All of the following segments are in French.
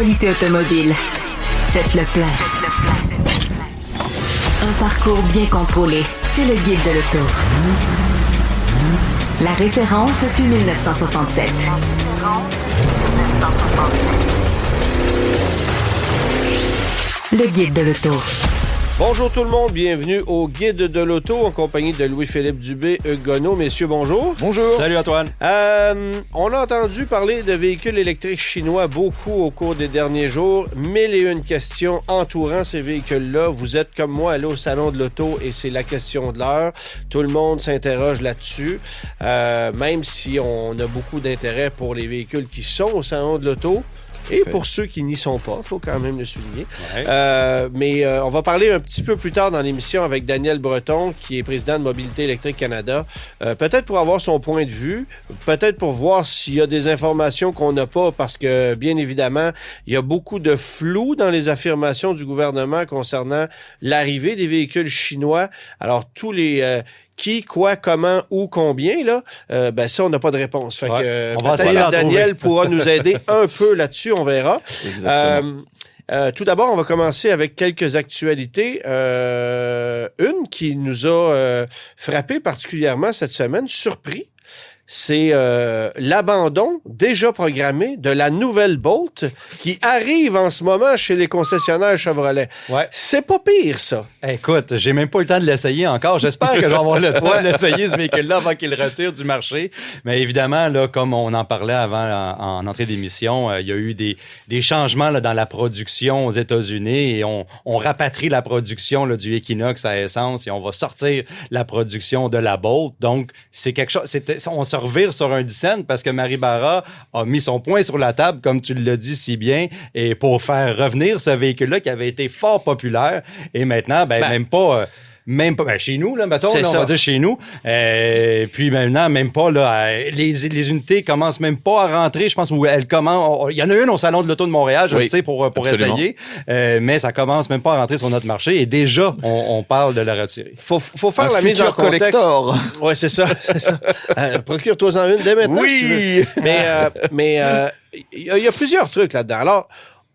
l'actualité automobile. Faites le plein. Un parcours bien contrôlé. C'est le Guide de l'auto. La référence depuis 1967. Le Guide de l'auto. Bonjour tout le monde, bienvenue au Guide de l'auto en compagnie de Louis-Philippe Dubé, Hugues Gonneau. Messieurs, bonjour. Bonjour. Salut Antoine. On a entendu parler de véhicules électriques chinois beaucoup au cours des derniers jours. 1001 questions entourant ces véhicules-là. Vous êtes comme moi allé au salon de l'auto et c'est la question de l'heure. Tout le monde s'interroge là-dessus. Même si on a beaucoup d'intérêt pour les véhicules qui sont au salon de l'auto. Et pour ceux qui n'y sont pas, il faut quand même le souligner. Ouais. Mais on va parler un petit peu plus tard dans l'émission avec Daniel Breton, qui est président de Mobilité électrique Canada. Peut-être pour avoir son point de vue, peut-être pour voir s'il y a des informations qu'on n'a pas, parce que, bien évidemment, il y a beaucoup de flou dans les affirmations du gouvernement concernant l'arrivée des véhicules chinois. Alors, tous les... qui, quoi, comment, où, combien, là, ça, on n'a pas de réponse. Fait que peut-être Daniel pourra nous aider un peu là-dessus, on verra. Exactement. Tout d'abord, on va commencer avec quelques actualités. Une qui nous a frappé particulièrement cette semaine, surpris. C'est l'abandon déjà programmé de la nouvelle Bolt qui arrive en ce moment chez les concessionnaires Chevrolet. Ouais. C'est pas pire, ça. Écoute, j'ai même pas eu le temps de l'essayer encore. J'espère que je vais avoir le temps de l'essayer, ce véhicule-là, avant qu'il le retire du marché. Mais évidemment, là, comme on en parlait avant en entrée d'émission, il y a eu des changements là, dans la production aux États-Unis et on rapatrie la production là, du Equinox à essence et on va sortir la production de la Bolt. Donc, c'est quelque chose... On se revire sur un dixaine parce que Marie Barra a mis son poing sur la table, comme tu l'as dit si bien, et pour faire revenir ce véhicule-là qui avait été fort populaire. Et maintenant, même pas chez nous, là, mettons, là, on va dire chez nous. Puis maintenant, même pas, là, les unités commencent même pas à rentrer, je pense, où elles commencent. Il y en a une au Salon de l'Auto de Montréal, je sais, pour essayer. Mais ça commence même pas à rentrer sur notre marché. Et déjà, on parle de la retirer. Faut faire la mise en contexte. Oui, c'est ça. Procure-toi-en une dès maintenant. Oui! Si tu veux. Mais il y a plusieurs trucs là-dedans. Alors,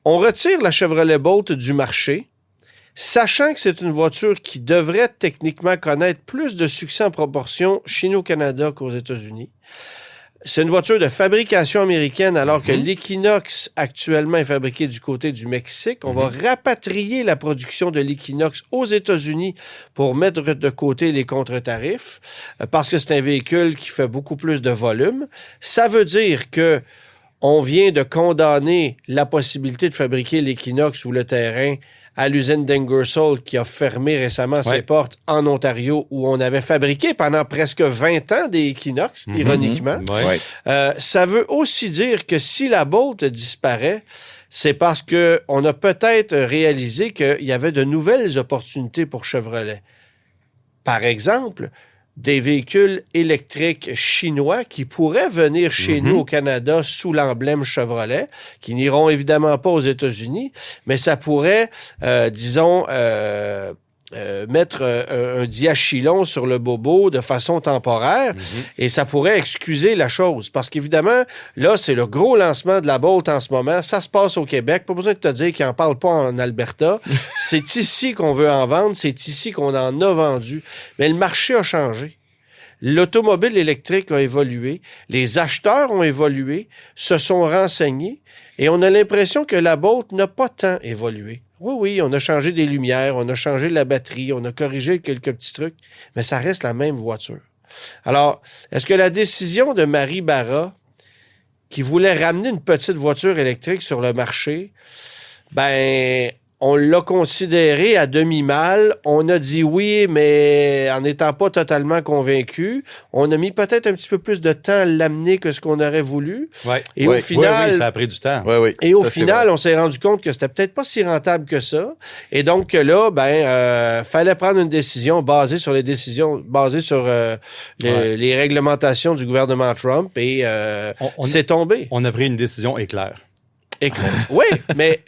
on retire la Chevrolet Bolt du marché, sachant que c'est une voiture qui devrait techniquement connaître plus de succès en proportion chez nous au Canada qu'aux États-Unis. C'est une voiture de fabrication américaine, alors que l'Equinox actuellement est fabriqué du côté du Mexique. On va rapatrier la production de l'Equinox aux États-Unis pour mettre de côté les contre-tarifs, parce que c'est un véhicule qui fait beaucoup plus de volume. Ça veut dire que on vient de condamner la possibilité de fabriquer l'Equinox ou le terrain à l'usine d'Ingersoll qui a fermé récemment ses portes en Ontario où on avait fabriqué pendant presque 20 ans des Equinox, ironiquement. Ça veut aussi dire que si la Bolt disparaît, c'est parce qu'on a peut-être réalisé qu'il y avait de nouvelles opportunités pour Chevrolet. Par exemple, des véhicules électriques chinois qui pourraient venir chez nous au Canada sous l'emblème Chevrolet, qui n'iront évidemment pas aux États-Unis, mais ça pourrait, mettre un diachylon sur le bobo de façon temporaire et ça pourrait excuser la chose. Parce qu'évidemment, là, c'est le gros lancement de la Bolt en ce moment. Ça se passe au Québec. Pas besoin de te dire qu'ils n'en parlent pas en Alberta. C'est ici qu'on veut en vendre. C'est ici qu'on en a vendu. Mais le marché a changé. L'automobile électrique a évolué. Les acheteurs ont évolué, se sont renseignés et on a l'impression que la Bolt n'a pas tant évolué. Oui, on a changé des lumières, on a changé la batterie, on a corrigé quelques petits trucs, mais ça reste la même voiture. Alors, est-ce que la décision de Marie Barra, qui voulait ramener une petite voiture électrique sur le marché, on l'a considéré à demi-mal. On a dit oui, mais en n'étant pas totalement convaincu. On a mis peut-être un petit peu plus de temps à l'amener que ce qu'on aurait voulu. Et au final, ça a pris du temps. Et au final, on s'est rendu compte que c'était peut-être pas si rentable que ça. Et donc là, fallait prendre une décision basée sur les réglementations du gouvernement Trump. Et c'est tombé. On a pris une décision éclair. Oui, mais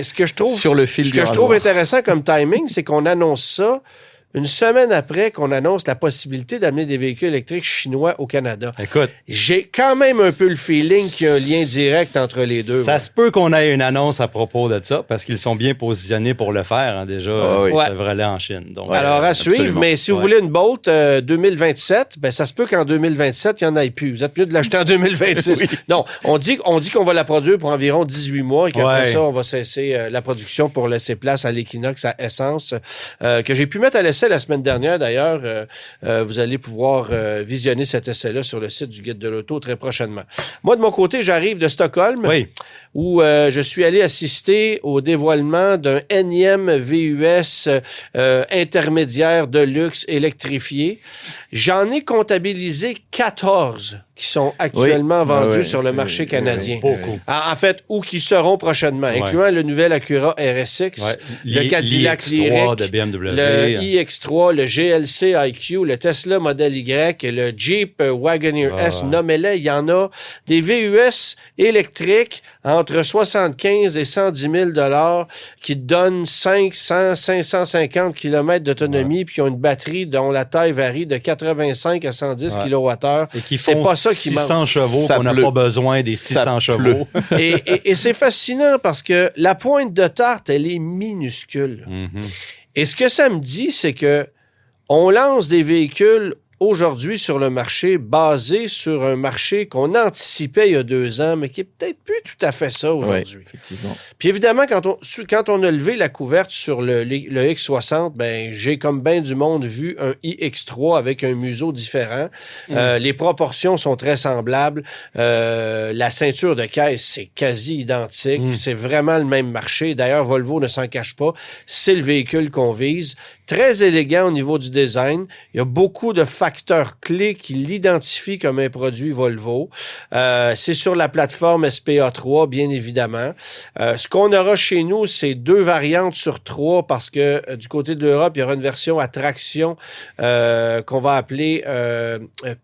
ce que je trouve, sur le fil ce que je trouve intéressant comme timing, c'est qu'on annonce ça une semaine après qu'on annonce la possibilité d'amener des véhicules électriques chinois au Canada. Écoute, J'ai quand même un peu le feeling qu'il y a un lien direct entre les deux. ça se peut qu'on ait une annonce à propos de ça, parce qu'ils sont bien positionnés pour le faire, hein, déjà, oui. Chevrolet en Chine. Donc, Alors, à suivre, absolument. mais si vous voulez une Bolt 2027, ben ça se peut qu'en 2027, il n'y en ait plus. Vous êtes mieux de l'acheter en 2026. Non, on dit qu'on va la produire pour environ 18 mois et qu'après ça, on va cesser la production pour laisser place à l'Equinox à essence, que j'ai pu mettre à l'essai la semaine dernière, d'ailleurs. Vous allez pouvoir visionner cet essai-là sur le site du Guide de l'Auto très prochainement. Moi, de mon côté, j'arrive de Stockholm, où je suis allé assister au dévoilement d'un énième VUS intermédiaire de luxe électrifié. J'en ai comptabilisé 14 qui sont actuellement vendus sur le marché canadien. Beaucoup. En fait, ou qui seront prochainement, incluant le nouvel Acura RSX, le Cadillac l'IX3 Lyriq, de BMW, le iX3, le GLC IQ, le Tesla Model Y, le Jeep Wagoneer S, nommez-les, il y en a des VUS électriques entre 75 et 110 000 $ qui donnent 500, 550 km d'autonomie puis qui ont une batterie dont la taille varie de 85 à 110 kWh. Et qui C'est font pas ça qui 600 manque. chevaux Ça qu'on n'a pleut. pas besoin des 600 Ça chevaux. Et c'est fascinant parce que la pointe de tarte, elle est minuscule. Et ce que ça me dit, c'est que on lance des véhicules aujourd'hui sur le marché basés sur un marché qu'on anticipait il y a 2 ans, mais qui est peut-être plus tout à fait ça aujourd'hui. Oui, effectivement. Puis évidemment, quand on a levé la couverte sur le X60, ben j'ai comme bien du monde vu un iX3 avec un museau différent. Les proportions sont très semblables. La ceinture de caisse, c'est quasi identique. C'est vraiment le même marché. D'ailleurs, Volvo ne s'en cache pas. C'est le véhicule qu'on vise. Très élégant au niveau du design. Il y a beaucoup de facteurs clés qui l'identifient comme un produit Volvo. C'est sur la plateforme SPA3, bien évidemment. Ce qu'on aura chez nous, c'est 2 variantes sur 3 parce que du côté de l'Europe, il y aura une version à traction qu'on va appeler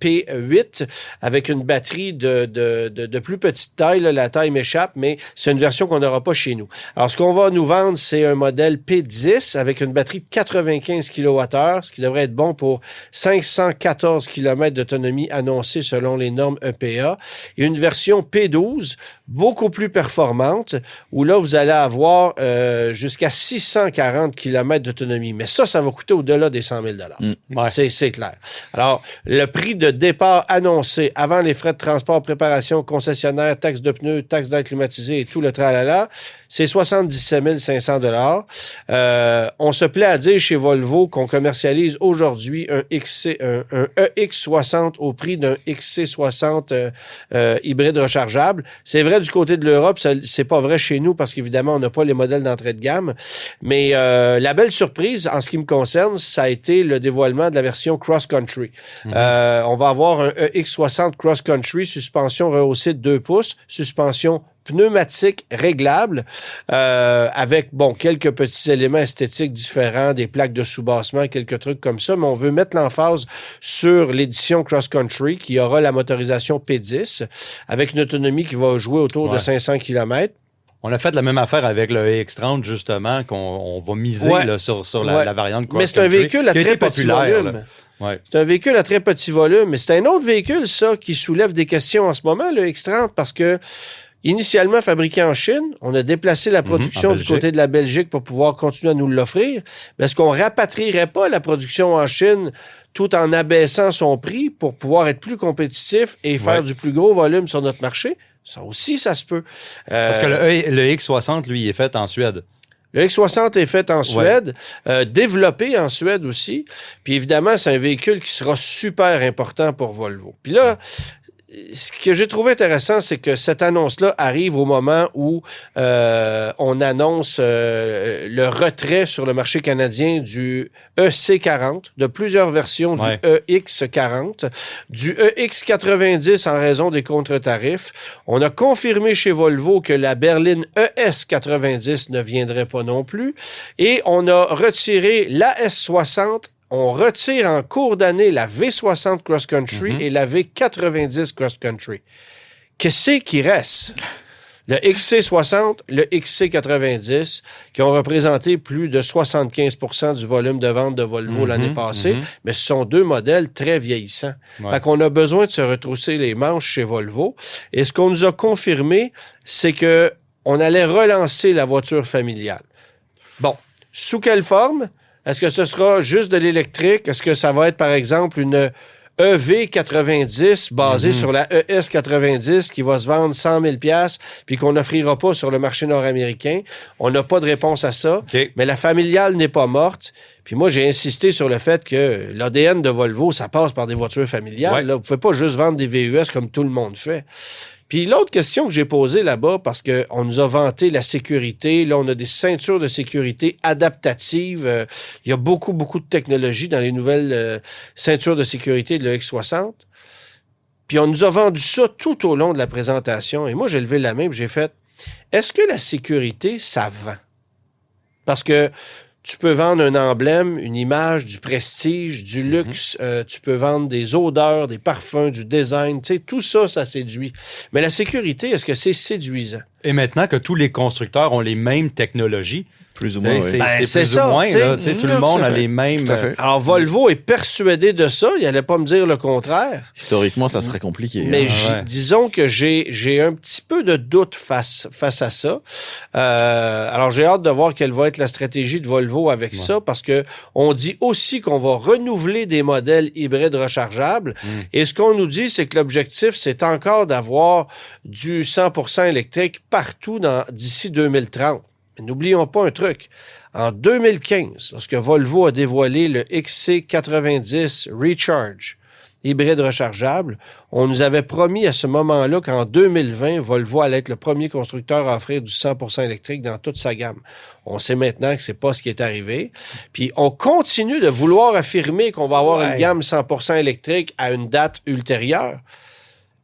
P8 avec une batterie de plus petite taille. Là, la taille m'échappe, mais c'est une version qu'on n'aura pas chez nous. Alors, ce qu'on va nous vendre, c'est un modèle P10 avec une batterie de 95 kWh, ce qui devrait être bon pour 514 km d'autonomie annoncée selon les normes EPA. Et une version P12, beaucoup plus performante, où là, vous allez avoir jusqu'à 640 km d'autonomie. Mais ça va coûter au-delà des 100 000 $. C'est clair. Alors, le prix de départ annoncé avant les frais de transport, préparation, concessionnaire, taxes de pneus, taxes d'air climatisé et tout le tralala, c'est 77 500 $. On se plaît à dire chez Volvo qu'on commercialise aujourd'hui un EX60 au prix d'un XC60 hybride rechargeable. C'est vrai du côté de l'Europe, c'est pas vrai chez nous parce qu'évidemment, on n'a pas les modèles d'entrée de gamme. Mais la belle surprise, en ce qui me concerne, ça a été le dévoilement de la version cross-country. On va avoir un EX60 cross-country, suspension rehaussée de 2 pouces, suspension pneumatique réglable avec, quelques petits éléments esthétiques différents, des plaques de soubassement, quelques trucs comme ça, mais on veut mettre l'emphase sur l'édition Cross Country qui aura la motorisation P10 avec une autonomie qui va jouer autour de 500 km. On a fait la même affaire avec le EX30, justement, qu'on va miser là, sur la variante cross-country. Mais c'est un véhicule à très petit volume. C'est un véhicule à très petit volume, mais c'est un autre véhicule, ça, qui soulève des questions en ce moment, le X30, parce que initialement fabriqué en Chine, on a déplacé la production du côté de la Belgique pour pouvoir continuer à nous l'offrir. Mais est-ce qu'on rapatrierait pas la production en Chine tout en abaissant son prix pour pouvoir être plus compétitif et faire du plus gros volume sur notre marché? Ça aussi, ça se peut. Parce que le X60, lui, il est fait en Suède. Le X60 est fait en Suède, développé en Suède aussi. Puis évidemment, c'est un véhicule qui sera super important pour Volvo. Puis là, ce que j'ai trouvé intéressant, c'est que cette annonce-là arrive au moment où on annonce le retrait sur le marché canadien du EC40, de plusieurs versions du EX40, du EX90 en raison des contre-tarifs. On a confirmé chez Volvo que la berline ES90 ne viendrait pas non plus. Et on a retiré la S60. On retire en cours d'année la V60 Cross Country et la V90 Cross Country. Qu'est-ce qui reste? Le XC60, le XC90, qui ont représenté plus de 75% du volume de vente de Volvo l'année passée, mais ce sont deux modèles très vieillissants. Ouais. Fait qu'on a besoin de se retrousser les manches chez Volvo. Et ce qu'on nous a confirmé, c'est que on allait relancer la voiture familiale. Bon, sous quelle forme? Est-ce que ce sera juste de l'électrique? Est-ce que ça va être, par exemple, une EV90 basée sur la ES90 qui va se vendre 100 000 $ puis qu'on n'offrira pas sur le marché nord-américain? On n'a pas de réponse à ça. Okay. Mais la familiale n'est pas morte. Puis moi, j'ai insisté sur le fait que l'ADN de Volvo, ça passe par des voitures familiales. Ouais. Là, vous ne pouvez pas juste vendre des VUS comme tout le monde fait. Puis l'autre question que j'ai posée là-bas, parce qu'on nous a vanté la sécurité, là, on a des ceintures de sécurité adaptatives. Il y a beaucoup de technologie dans les nouvelles ceintures de sécurité de l'EX60. Puis on nous a vendu ça tout au long de la présentation. Et moi, j'ai levé la main et j'ai fait, est-ce que la sécurité, ça vend? Parce que tu peux vendre un emblème, une image, du prestige, du luxe. Tu peux vendre des odeurs, des parfums, du design. Tu sais, tout ça, ça séduit. Mais la sécurité, est-ce que c'est séduisant? Et maintenant que tous les constructeurs ont les mêmes technologies, Plus ou moins, oui. c'est c'est plus ça, ou moins. tu sais. Là, tu sais, tout le monde a les mêmes... Tout à fait. Alors, Volvo est persuadé de ça. Il n'allait pas me dire le contraire. Historiquement, ça serait compliqué. Mais ouais. disons que j'ai un petit peu de doute face à ça. Alors, j'ai hâte de voir quelle va être la stratégie de Volvo avec ça, parce que on dit aussi qu'on va renouveler des modèles hybrides rechargeables. Et ce qu'on nous dit, c'est que l'objectif, c'est encore d'avoir du 100% électrique partout d'ici 2030. Mais n'oublions pas un truc. En 2015, lorsque Volvo a dévoilé le XC90 Recharge, hybride rechargeable, on nous avait promis à ce moment-là qu'en 2020, Volvo allait être le premier constructeur à offrir du 100% électrique dans toute sa gamme. On sait maintenant que c'est pas ce qui est arrivé. Puis on continue de vouloir affirmer qu'on va avoir une gamme 100% électrique à une date ultérieure.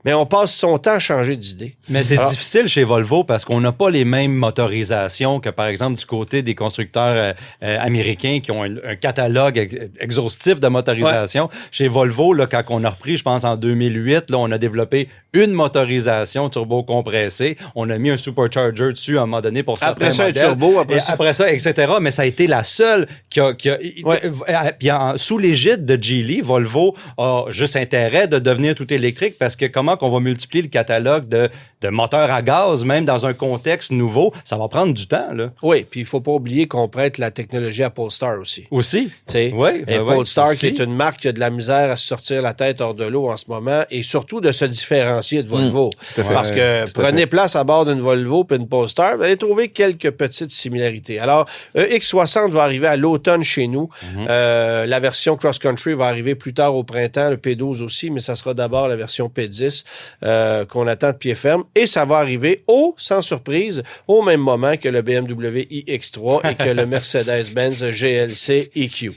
Mais on passe son temps à changer d'idée. Mais c'est difficile chez Volvo parce qu'on n'a pas les mêmes motorisations que, par exemple, du côté des constructeurs américains qui ont un catalogue exhaustif de motorisation. Ouais. Chez Volvo, là, quand on a repris, je pense, en 2008, là, on a développé une motorisation turbo-compressée. On a mis un supercharger dessus à un moment donné pour certains modèles. Après ça, un turbo. Après ça, etc. Mais ça a été la seule qui a puis sous l'égide de Geely, Volvo a juste intérêt de devenir tout électrique parce que comment qu'on va multiplier le catalogue de moteurs à gaz, même dans un contexte nouveau, ça va prendre du temps, là. Oui, puis il ne faut pas oublier qu'on prête la technologie à Polestar aussi. Aussi? Oui. Et Polestar, qui est une marque qui a de la misère à se sortir la tête hors de l'eau en ce moment, et surtout de se différencier de Volvo. Parce que prenez place à bord d'une Volvo puis une Polestar, vous allez trouver quelques petites similarités. Alors, X60 va arriver à l'automne chez nous. La version cross-country va arriver plus tard au printemps, le P12 aussi, mais ça sera d'abord la version P10 qu'on attend de pied ferme. Et ça va arriver sans surprise, au même moment que le BMW iX3 et que le Mercedes-Benz GLC EQ.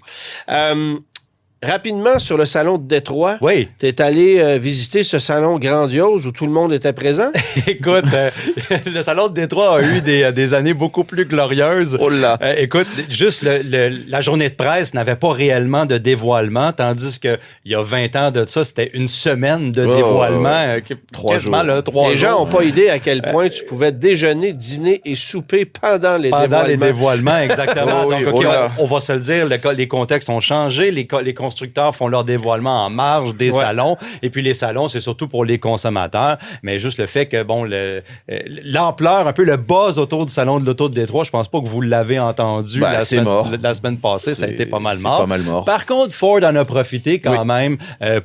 Rapidement, sur le salon de Détroit, tu es allé visiter ce salon grandiose où tout le monde était présent? Écoute, le salon de Détroit a eu des années beaucoup plus glorieuses. Oh là! Écoute, juste la journée de presse n'avait pas réellement de dévoilement, tandis que il y a 20 ans de ça, c'était une semaine de dévoilement. 3 quasiment, jours. Là, 3 Les jours. gens n'ont pas idée à quel point tu pouvais déjeuner, dîner et souper pendant les dévoilements. Les dévoilements, exactement. Oui, Donc, on va se le dire, les contextes ont changé, les constructeurs font leur dévoilement en marge des salons, et puis les salons, c'est surtout pour les consommateurs, mais juste le fait que, bon, l'ampleur, un peu le buzz autour du salon de l'auto de Détroit, je pense pas que vous l'avez entendu la semaine passée, ça a été pas mal mort. Par contre, Ford en a profité quand même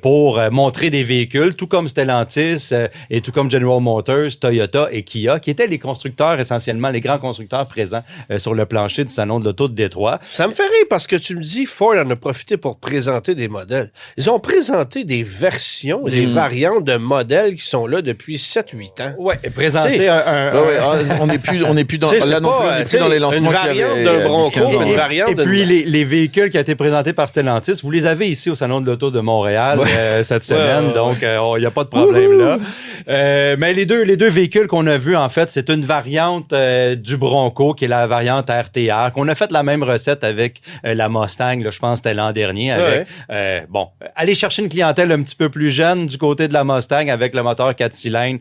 pour montrer des véhicules, tout comme Stellantis et tout comme General Motors, Toyota et Kia, qui étaient les constructeurs, essentiellement, les grands constructeurs présents sur le plancher du salon de l'auto de Détroit. Ça me fait rire parce que tu me dis, Ford en a profité pour présenter des modèles. Ils ont présenté des versions, des variantes de modèles qui sont là depuis 7-8 ans. Oui, présenter on n'est plus dans là non plus, on n'est plus dans les lancements. Une variante d'un Bronco, une variante et puis les véhicules qui ont été présentés par Stellantis, vous les avez ici au Salon de l'Auto de Montréal cette semaine, donc il n'y a pas de problème là. Mais les deux véhicules qu'on a vus, en fait, c'est une variante du Bronco, qui est la variante RTR, qu'on a fait la même recette avec la Mustang, là, je pense que c'était l'an dernier, avec aller chercher une clientèle un petit peu plus jeune du côté de la Mustang avec le moteur 4 cylindres,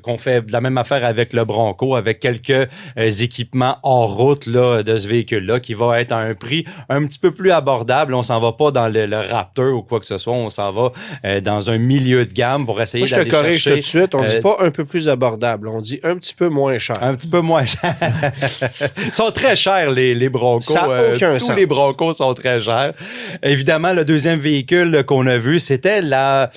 qu'on fait de la même affaire avec le Bronco, avec quelques équipements hors route là, de ce véhicule-là, qui va être à un prix un petit peu plus abordable. On s'en va pas dans le Raptor ou quoi que ce soit, on s'en va dans un milieu de gamme pour essayer d'aller chercher... Moi, je te corrige tout de suite, on dit pas un peu plus abordable, on dit un petit peu moins cher. Un petit peu moins cher. Ils sont très chers, les Broncos. Ça n'a aucun tous sens. les Broncos sont très chers. Évidemment, le deuxième véhicule qu'on a vu, c'était la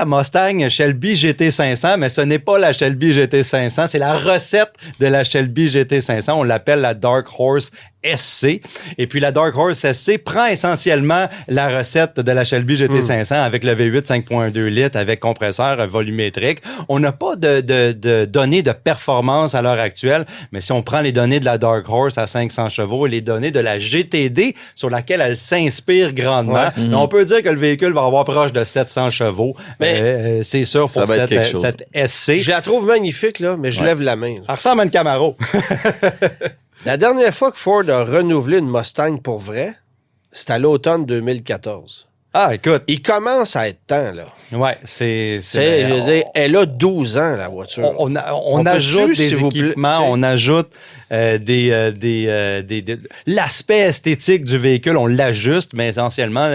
Mustang Shelby GT500, mais ce n'est pas la Shelby GT500, c'est la recette de la Shelby GT500. On l'appelle la Dark Horse SC. Et puis la Dark Horse SC prend essentiellement la recette de la Shelby GT500 avec le V8 5.2 litres avec compresseur volumétrique. On n'a pas de données de performance à l'heure actuelle, mais si on prend les données de la Dark Horse à 500 chevaux et les données de la GTD sur laquelle elle s'inspire grandement, on peut dire que le véhicule va avoir proche de 700 chevaux. Mais c'est sûr pour cette SC. Je la trouve magnifique, là, mais je lève la main. Elle ressemble à une Camaro. La dernière fois que Ford a renouvelé une Mustang pour vrai, c'était à l'automne 2014. Ah, écoute. Il commence à être temps, là. Ouais, je veux dire, elle a 12 ans, la voiture. On ajoute des équipements, on ajoute l'aspect esthétique du véhicule, on l'ajuste, mais essentiellement,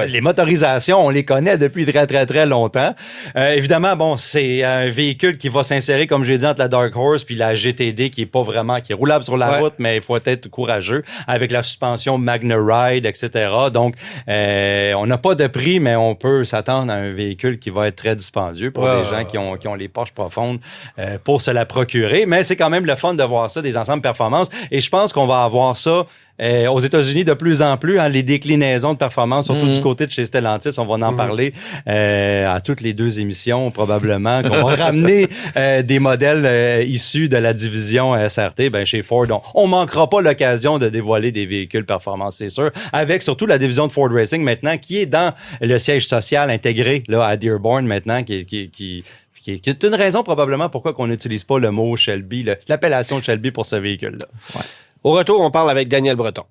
les motorisations, on les connaît depuis très, très, très longtemps. Évidemment, c'est un véhicule qui va s'insérer, comme j'ai dit, entre la Dark Horse puis la GTD, qui est roulable sur la route, mais il faut être courageux, avec la suspension Magna Ride, etc. Donc, on n'a pas de prix, mais on peut s'attendre à un véhicule qui va être très dispendieux pour des gens qui ont les poches profondes pour se la procurer. Mais c'est quand même le fun de voir ça, des ensembles performances. Et je pense qu'on va avoir ça aux États-Unis de plus en plus, les déclinaisons de performance, surtout du côté de chez Stellantis. On va en parler à toutes les 2 émissions, probablement, qu'on va ramener des modèles issus de la division SRT. Chez Ford, on manquera pas l'occasion de dévoiler des véhicules performance, c'est sûr, avec surtout la division de Ford Racing maintenant, qui est dans le siège social intégré là à Dearborn maintenant, qui est une raison probablement pourquoi on n'utilise pas le mot Shelby, l'appellation de Shelby pour ce véhicule-là. Au retour, on parle avec Daniel Breton.